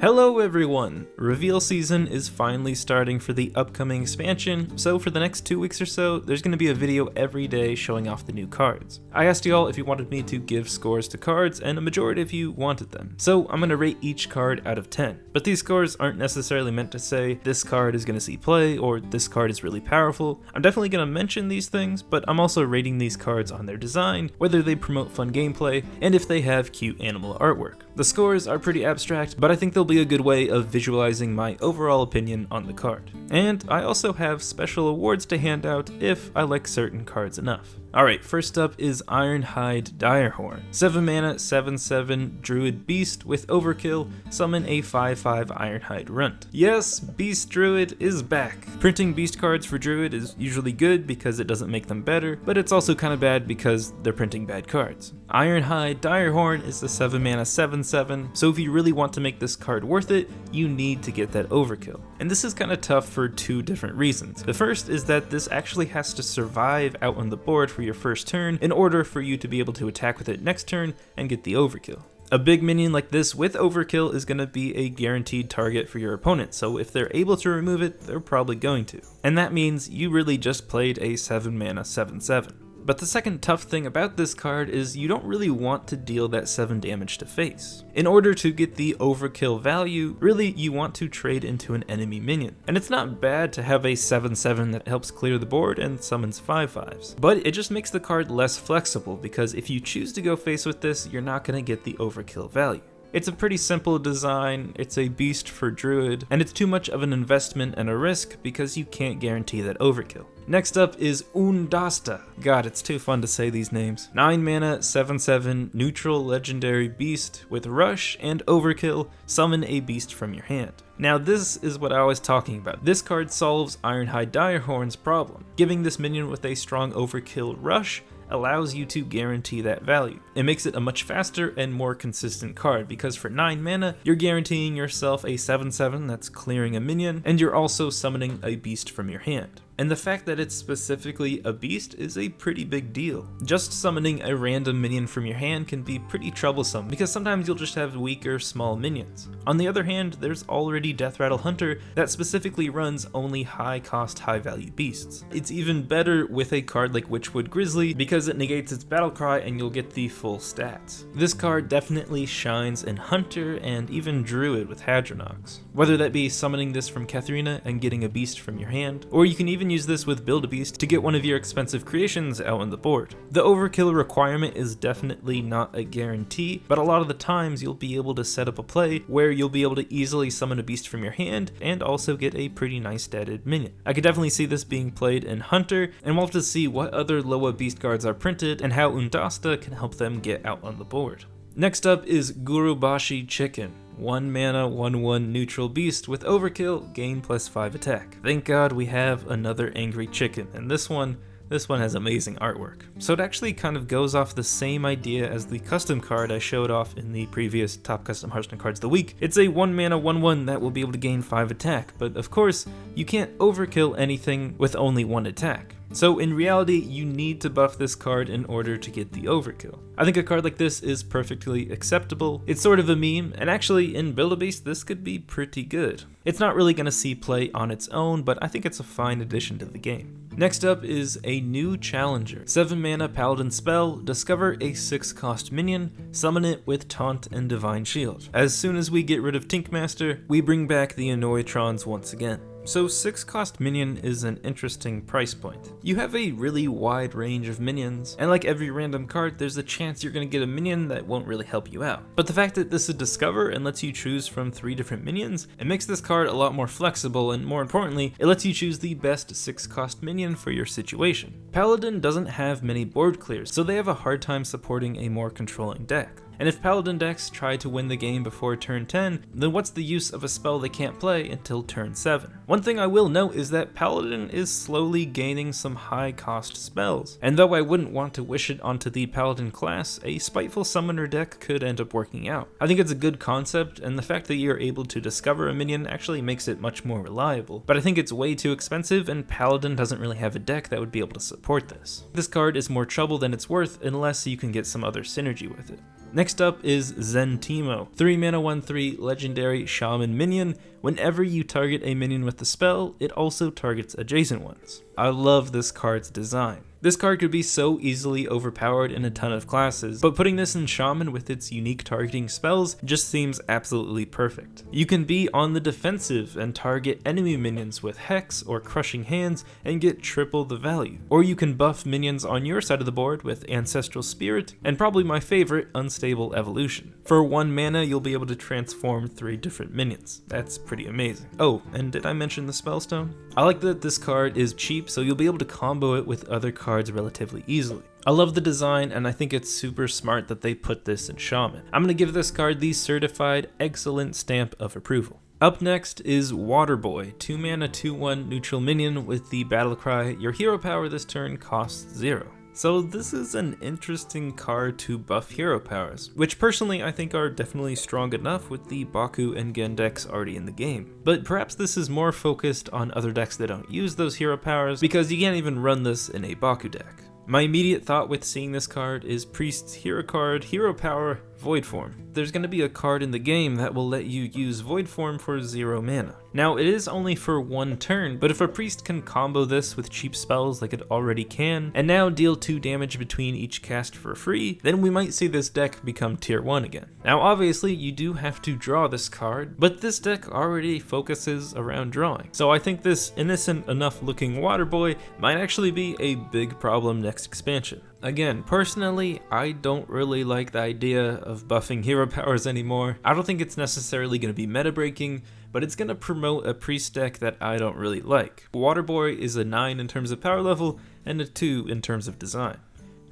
Hello everyone! Reveal season is finally starting for the upcoming expansion, so for the next 2 weeks or so, there's going to be a video every day showing off the new cards. I asked y'all if you wanted me to give scores to cards, and a majority of you wanted them. So I'm going to rate each card out of 10. But these scores aren't necessarily meant to say this card is going to see play, or this card is really powerful. I'm definitely going to mention these things, but I'm also rating these cards on their design, whether they promote fun gameplay, and if they have cute animal artwork. The scores are pretty abstract, but I think they'll be a good way of visualizing my overall opinion on the card. And I also have special awards to hand out if I like certain cards enough. Alright, first up is Ironhide Direhorn. 7 mana, 7/7 Druid Beast with Overkill, summon a 5/5 Ironhide Runt. Yes, Beast Druid is back. Printing Beast cards for Druid is usually good because it doesn't make them better, but it's also kind of bad because they're printing bad cards. Ironhide Direhorn is a 7 mana, 7/7, so if you really want to make this card worth it, you need to get that Overkill. And this is kind of tough for two different reasons. The first is that this actually has to survive out on the board for your first turn in order for you to be able to attack with it next turn and get the Overkill. A big minion like this with Overkill is going to be a guaranteed target for your opponent, so if they're able to remove it, they're probably going to. And that means you really just played a 7 mana 7/7. But the second tough thing about this card is you don't really want to deal that 7 damage to face. In order to get the overkill value, really you want to trade into an enemy minion. And it's not bad to have a 7/7 that helps clear the board and summons 5/5s. But it just makes the card less flexible because if you choose to go face with this, you're not going to get the overkill value. It's a pretty simple design, it's a beast for Druid, and it's too much of an investment and a risk because you can't guarantee that overkill. Next up is Undasta. God, it's too fun to say these names. 9 mana, 7/7 neutral legendary beast with rush and overkill, summon a beast from your hand. Now this is what I was talking about. This card solves Ironhide Direhorn's problem. Giving this minion with a strong overkill rush allows you to guarantee that value. It makes it a much faster and more consistent card because for 9 mana, you're guaranteeing yourself a 7/7 that's clearing a minion, and you're also summoning a beast from your hand. And the fact that it's specifically a beast is a pretty big deal. Just summoning a random minion from your hand can be pretty troublesome because sometimes you'll just have weaker small minions. On the other hand, there's already Deathrattle Hunter that specifically runs only high cost, high value beasts. It's even better with a card like Witchwood Grizzly because it negates its battle cry and you'll get the full stats. This card definitely shines in Hunter and even Druid with Hadronox. Whether that be summoning this from Katharina and getting a beast from your hand, or you can even use this with Build-A-Beast to get one of your expensive creations out on the board. The overkill requirement is definitely not a guarantee, but a lot of the times you'll be able to set up a play where you'll be able to easily summon a beast from your hand and also get a pretty nice statted minion. I could definitely see this being played in Hunter, and we'll have to see what other Loa beast cards are printed and how Undasta can help them get out on the board. Next up is Gurubashi Chicken. 1 mana, 1/1 neutral beast with overkill, gain +5 attack. Thank God we have another angry chicken, and this one has amazing artwork. So it actually kind of goes off the same idea as the custom card I showed off in the previous top custom Hearthstone cards of the week. It's a 1 mana, 1/1 that will be able to gain 5 attack, but of course, you can't overkill anything with only 1 attack. So in reality, you need to buff this card in order to get the overkill. I think a card like this is perfectly acceptable. It's sort of a meme, and actually in Build-A-Beast this could be pretty good. It's not really going to see play on its own, but I think it's a fine addition to the game. Next up is a new challenger. 7 mana Paladin spell, discover a 6 cost minion, summon it with Taunt and Divine Shield. As soon as we get rid of Tinkmaster, we bring back the Annoytrons once again. So 6 cost minion is an interesting price point. You have a really wide range of minions, and like every random card, there's a chance you're going to get a minion that won't really help you out. But the fact that this is Discover and lets you choose from 3 different minions, it makes this card a lot more flexible, and more importantly, it lets you choose the best 6 cost minion for your situation. Paladin doesn't have many board clears, so they have a hard time supporting a more controlling deck. And if Paladin decks try to win the game before turn 10, then what's the use of a spell they can't play until turn 7? One thing I will note is that Paladin is slowly gaining some high cost spells, and though I wouldn't want to wish it onto the Paladin class, a Spiteful Summoner deck could end up working out. I think it's a good concept, and the fact that you're able to discover a minion actually makes it much more reliable, but I think it's way too expensive and Paladin doesn't really have a deck that would be able to support this. This card is more trouble than it's worth unless you can get some other synergy with it. Next up is Zentimo, 3 mana 1/3 legendary shaman minion. Whenever you target a minion with the spell, it also targets adjacent ones. I love this card's design. This card could be so easily overpowered in a ton of classes, but putting this in Shaman with its unique targeting spells just seems absolutely perfect. You can be on the defensive and target enemy minions with Hex or Crushing Hands and get triple the value. Or you can buff minions on your side of the board with Ancestral Spirit, and probably my favorite, Unstable Evolution. For 1 mana, you'll be able to transform 3 different minions. That's pretty amazing. Oh, and did I mention the Spellstone? I like that this card is cheap, so you'll be able to combo it with other cards relatively easily. I love the design, and I think it's super smart that they put this in Shaman. I'm gonna give this card the certified excellent stamp of approval. Up next is Waterboy, 2 mana 2/1 neutral minion with the battlecry, your hero power this turn costs 0. So this is an interesting card to buff hero powers, which personally I think are definitely strong enough with the Baku and Gen decks already in the game. But perhaps this is more focused on other decks that don't use those hero powers, because you can't even run this in a Baku deck. My immediate thought with seeing this card is Priest's hero card, hero power, Void Form. There's going to be a card in the game that will let you use Void Form for 0 mana. Now it is only for 1 turn, but if a priest can combo this with cheap spells like it already can, and now deal 2 damage between each cast for free, then we might see this deck become tier 1 again. Now obviously you do have to draw this card, but this deck already focuses around drawing. So I think this innocent enough looking Waterboy might actually be a big problem next expansion. Again, personally, I don't really like the idea of buffing hero powers anymore. I don't think it's necessarily going to be meta breaking, but it's going to promote a priest deck that I don't really like. Waterboy is a 9 in terms of power level and a 2 in terms of design.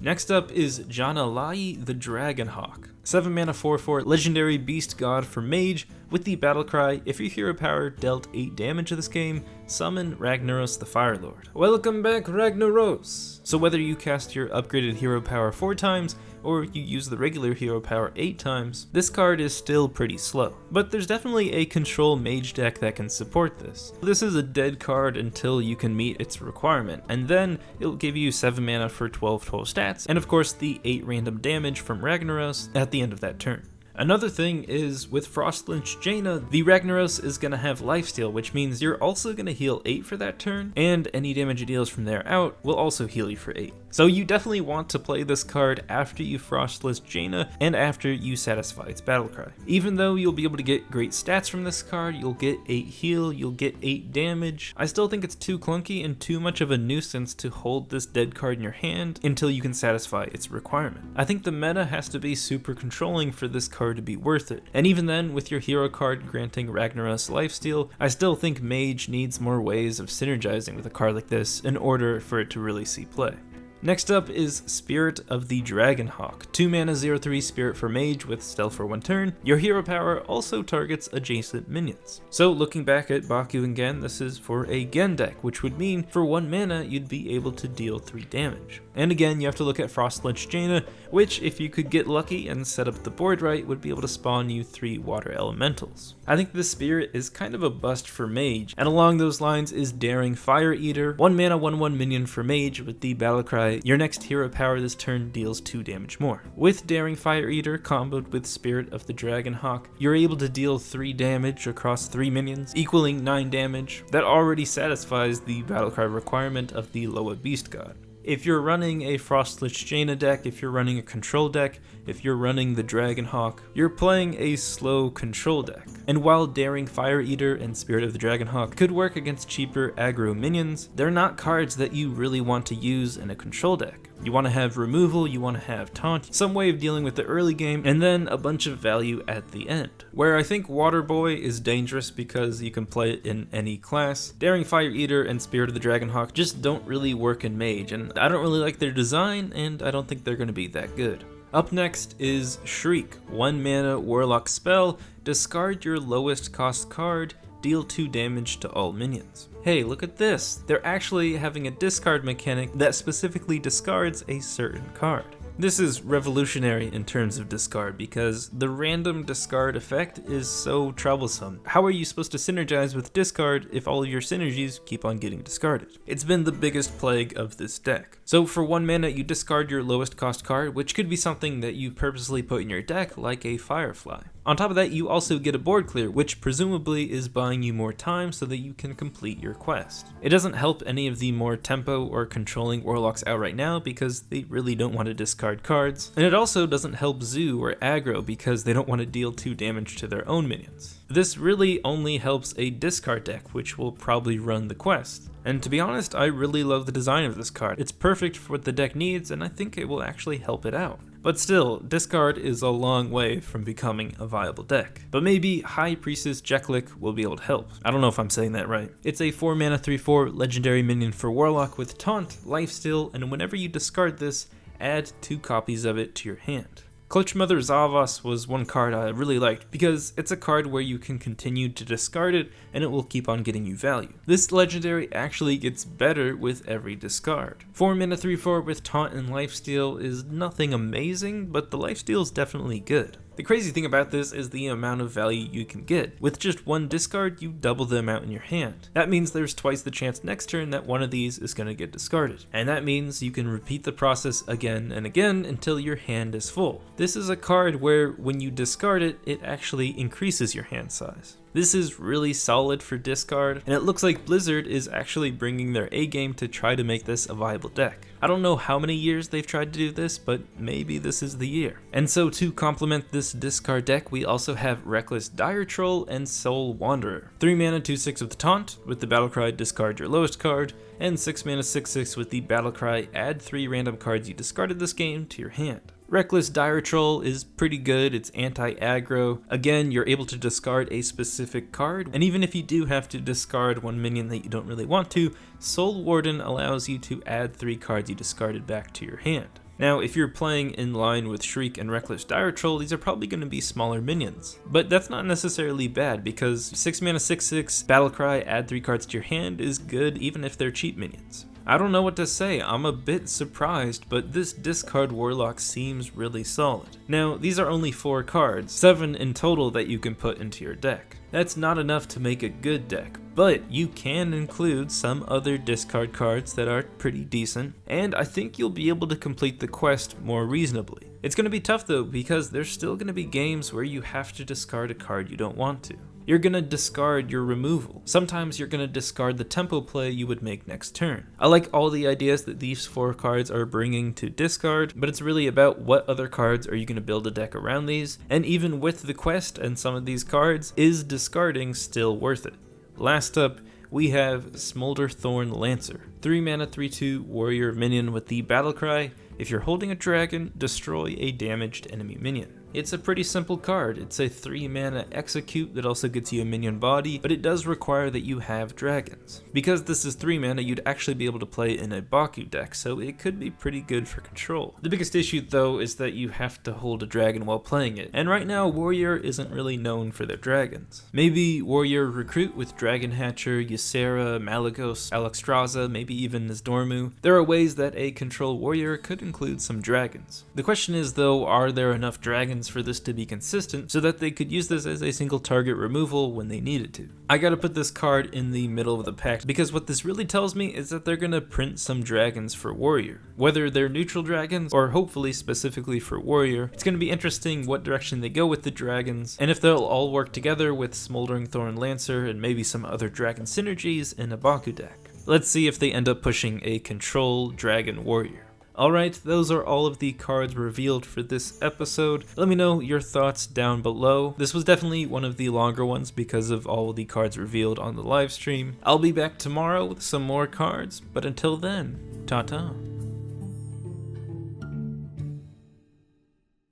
Next up is Janalai the Dragonhawk, 7 mana 4/4 legendary beast god for Mage with the battlecry, if your hero power dealt 8 damage to this game, summon Ragnaros the Firelord. Welcome back Ragnaros! So whether you cast your upgraded hero power 4 times, or you use the regular hero power 8 times, this card is still pretty slow. But there's definitely a control mage deck that can support this. This is a dead card until you can meet its requirement, and then it'll give you 7 mana for 12 total stats, and of course the 8 random damage from Ragnaros at the end of that turn. Another thing is, with Frostlynch Jaina, the Ragnaros is going to have lifesteal, which means you're also going to heal 8 for that turn, and any damage it deals from there out will also heal you for 8. So you definitely want to play this card after you Frostlynch Jaina and after you satisfy its battlecry. Even though you'll be able to get great stats from this card, you'll get 8 heal, you'll get 8 damage, I still think it's too clunky and too much of a nuisance to hold this dead card in your hand until you can satisfy its requirement. I think the meta has to be super controlling for this card to be worth it, and even then, with your hero card granting Ragnaros lifesteal, I still think Mage needs more ways of synergizing with a card like this in order for it to really see play. Next up is Spirit of the Dragonhawk, 2 mana 0/3 Spirit for Mage with stealth for 1 turn. Your hero power also targets adjacent minions. So looking back at Baku and Gen, this is for a Gen deck, which would mean for 1 mana you'd be able to deal 3 damage. And again, you have to look at Frostlynch Jaina, which if you could get lucky and set up the board right, would be able to spawn you 3 water elementals. I think this Spirit is kind of a bust for Mage, and along those lines is Daring Fire Eater, 1 mana 1/1 minion for Mage with the battlecry, your next hero power this turn deals 2 damage more. With Daring Fire Eater comboed with Spirit of the Dragonhawk, you're able to deal 3 damage across 3 minions, equaling 9 damage. That already satisfies the battlecry requirement of the Loa Beast God. If you're running a Frostlynch Jaina deck, if you're running a control deck, if you're running the Dragonhawk, you're playing a slow control deck. And while Daring Fire Eater and Spirit of the Dragonhawk could work against cheaper aggro minions, they're not cards that you really want to use in a control deck. You want to have removal, you want to have taunt, some way of dealing with the early game, and then a bunch of value at the end. Where I think Waterboy is dangerous because you can play it in any class, Daring Fire Eater and Spirit of the Dragonhawk just don't really work in Mage, and I don't really like their design, and I don't think they're going to be that good. Up next is Shriek, 1 mana Warlock spell, discard your lowest cost card, deal 2 damage to all minions. Hey, look at this! They're actually having a discard mechanic that specifically discards a certain card. This is revolutionary in terms of discard because the random discard effect is so troublesome. How are you supposed to synergize with discard if all of your synergies keep on getting discarded? It's been the biggest plague of this deck. So for 1 mana, you discard your lowest cost card, which could be something that you purposely put in your deck, like a Firefly. On top of that, you also get a board clear, which presumably is buying you more time so that you can complete your quest. It doesn't help any of the more tempo or controlling Warlocks out right now because they really don't want to discard cards, and it also doesn't help Zoo or aggro because they don't want to deal 2 damage to their own minions. This really only helps a discard deck, which will probably run the quest. And to be honest, I really love the design of this card. It's perfect for what the deck needs, and I think it will actually help it out. But still, discard is a long way from becoming a viable deck. But maybe High Priestess Jeklik will be able to help. I don't know if I'm saying that right. It's a 4 mana 3/4 legendary minion for Warlock with Taunt, Lifesteal, and whenever you discard this, add 2 copies of it to your hand. Clutch Mother Zavas was one card I really liked because it's a card where you can continue to discard it and it will keep on getting you value. This legendary actually gets better with every discard. 4 mana 3/4 with Taunt and Lifesteal is nothing amazing, but the Lifesteal is definitely good. The crazy thing about this is the amount of value you can get. With just 1 discard, you double the amount in your hand. That means there's twice the chance next turn that one of these is going to get discarded. And that means you can repeat the process again and again until your hand is full. This is a card where when you discard it, it actually increases your hand size. This is really solid for discard, and it looks like Blizzard is actually bringing their A game to try to make this a viable deck. I don't know how many years they've tried to do this, but maybe this is the year. And so to complement this discard deck, we also have Reckless Dire Troll and Soul Wanderer. 3 mana 2/6 with Taunt, with the battlecry discard your lowest card, and 6 mana 6/6 with the battlecry add 3 random cards you discarded this game to your hand. Reckless Dire Troll is pretty good, it's anti-aggro. Again, you're able to discard a specific card, and even if you do have to discard 1 minion that you don't really want to, Soul Warden allows you to add 3 cards you discarded back to your hand. Now, if you're playing in line with Shriek and Reckless Dire Troll, these are probably going to be smaller minions. But that's not necessarily bad, because 6 mana 6/6, Battlecry, add 3 cards to your hand is good even if they're cheap minions. I don't know what to say, I'm a bit surprised, but this discard Warlock seems really solid. Now, these are only 4 cards, 7 in total that you can put into your deck. That's not enough to make a good deck, but you can include some other discard cards that are pretty decent, and I think you'll be able to complete the quest more reasonably. It's going to be tough though, because there's still going to be games where you have to discard a card you don't want to. You're going to discard your removal. Sometimes you're going to discard the tempo play you would make next turn. I like all the ideas that these 4 cards are bringing to discard, but it's really about what other cards are you going to build a deck around these, and even with the quest and some of these cards, is discarding still worth it? Last up, we have Smolderthorn Lancer. 3 mana 3/2 warrior minion with the battlecry. If you're holding a dragon, destroy a damaged enemy minion. It's a pretty simple card. It's a 3 mana execute that also gets you a minion body, but it does require that you have dragons. Because this is 3 mana, you'd actually be able to play in a Baku deck, so it could be pretty good for control. The biggest issue though is that you have to hold a dragon while playing it, and right now Warrior isn't really known for their dragons. Maybe Warrior Recruit with Dragon Hatcher, Ysera, Malagos, Alexstrasza, maybe even Nizdormu. There are ways that a control warrior could include some dragons. The question is though, are there enough dragons for this to be consistent so that they could use this as a single target removal when they needed to? I gotta put this card in the middle of the pack because what this really tells me is that they're gonna print some dragons for warrior. Whether they're neutral dragons or hopefully specifically for warrior, it's gonna be interesting what direction they go with the dragons and if they'll all work together with Smolderthorn Lancer and maybe some other dragon synergies in a Baku deck. Let's see if they end up pushing a control dragon warrior. Alright, those are all of the cards revealed for this episode. Let me know your thoughts down below. This was definitely one of the longer ones because of all the cards revealed on the live stream. I'll be back tomorrow with some more cards, but until then, ta-ta.